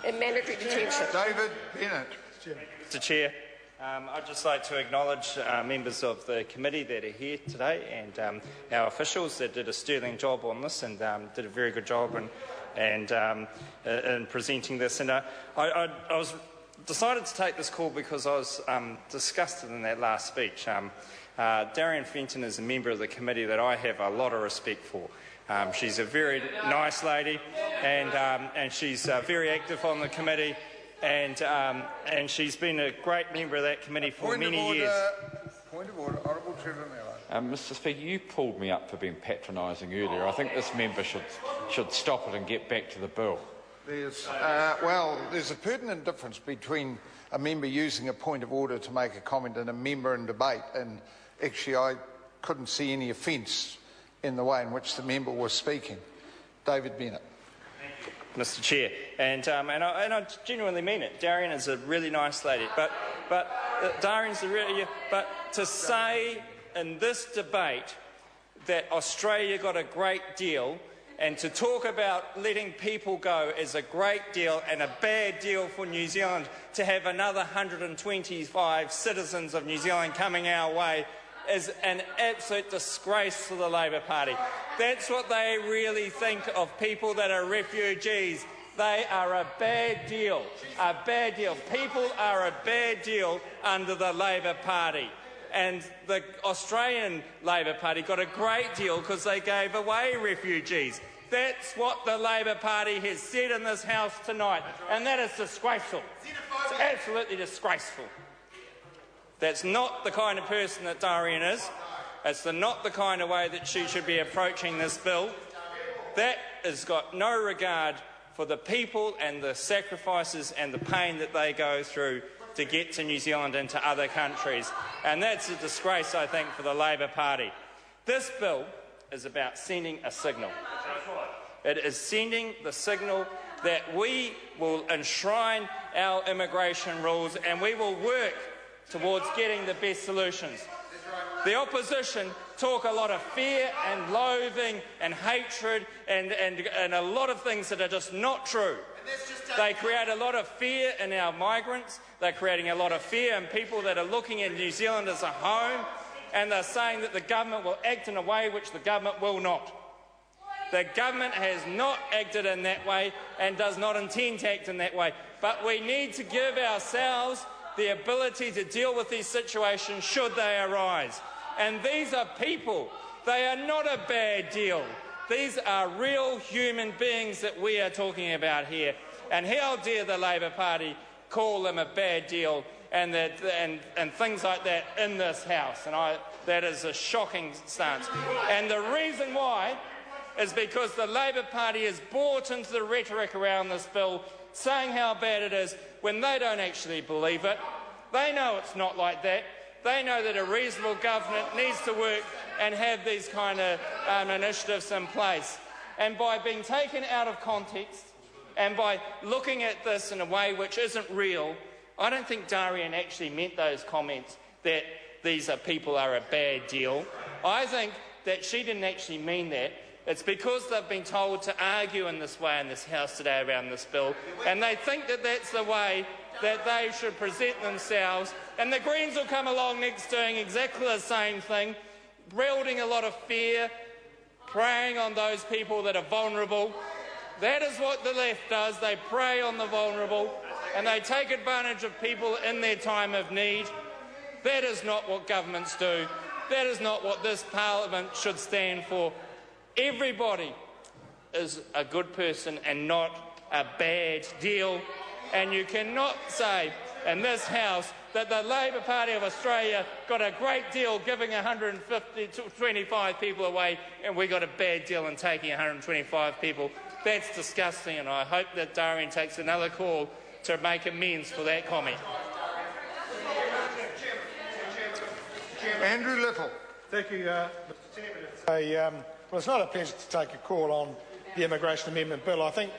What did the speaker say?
and mandatory detention. David Bennett. Mr Chair, I'd just like to acknowledge members of the committee that are here today and our officials that did a sterling job on this and did a very good job in presenting this. And I was decided to take this call because I was disgusted in that last speech. Darian Fenton is a member of the committee that I have a lot of respect for. She's a very nice lady, and she's very active on the committee, and she's been a great member of that committee for many years. Point of order, Honourable Trevor Mello. Mr Speaker, you pulled me up for being patronising earlier. I think this member should stop it and get back to the bill. There's a pertinent difference between a member using a point of order to make a comment and a member in debate, and actually I couldn't see any offence in the way in which the member was speaking. David Bennett. Mr Chair, and I genuinely mean it. Darian is a really nice lady, but to say in this debate that Australia got a great deal, and to talk about letting people go is a great deal and a bad deal for New Zealand, to have another 125 citizens of New Zealand coming our way, is an absolute disgrace to the Labour Party. That's what they really think of people that are refugees. They are a bad deal. A bad deal. People are a bad deal under the Labour Party. And the Australian Labour Party got a great deal because they gave away refugees. That's what the Labour Party has said in this House tonight, and that is disgraceful. It's absolutely disgraceful. That's not the kind of person that Darian is. It's not the kind of way that she should be approaching this bill. That has got no regard for the people and the sacrifices and the pain that they go through to get to New Zealand and to other countries. And that's a disgrace, I think, for the Labour Party. This bill is about sending a signal. It is sending the signal that we will enshrine our immigration rules and we will work towards getting the best solutions. The opposition talk a lot of fear and loathing and hatred and a lot of things that are just not true. They create a lot of fear in our migrants. They're creating a lot of fear in people that are looking at New Zealand as a home, and they're saying that the government will act in a way which the government will not. The government has not acted in that way and does not intend to act in that way. But we need to give ourselves the ability to deal with these situations should they arise. And these are people. They are not a bad deal. These are real human beings that we are talking about here. And how dare the Labour Party call them a bad deal and things like that in this House. And that is a shocking stance. And the reason why is because the Labour Party has bought into the rhetoric around this bill, saying how bad it is when they don't actually believe it. They know it's not like that. They know that a reasonable government needs to work and have these kind of initiatives in place. And by being taken out of context and by looking at this in a way which isn't real, I don't think Darian actually meant those comments that these people are a bad deal. I think that she didn't actually mean that. It's because they've been told to argue in this way in this House today around this bill, and they think that that's the way that they should present themselves. And the Greens will come along next doing exactly the same thing, building a lot of fear, preying on those people that are vulnerable. That is what the left does. They prey on the vulnerable and they take advantage of people in their time of need. That is not what governments do. That is not what this parliament should stand for. Everybody is a good person and not a bad deal. And you cannot say in this House that the Labour Party of Australia got a great deal giving 125 people away and we got a bad deal in taking 125 people. That's disgusting, and I hope that Darian takes another call to make amends for that comment. Andrew Little. Thank you, Mr Chairman. Well, it's not a pleasure to take a call on the Immigration Amendment Bill. I think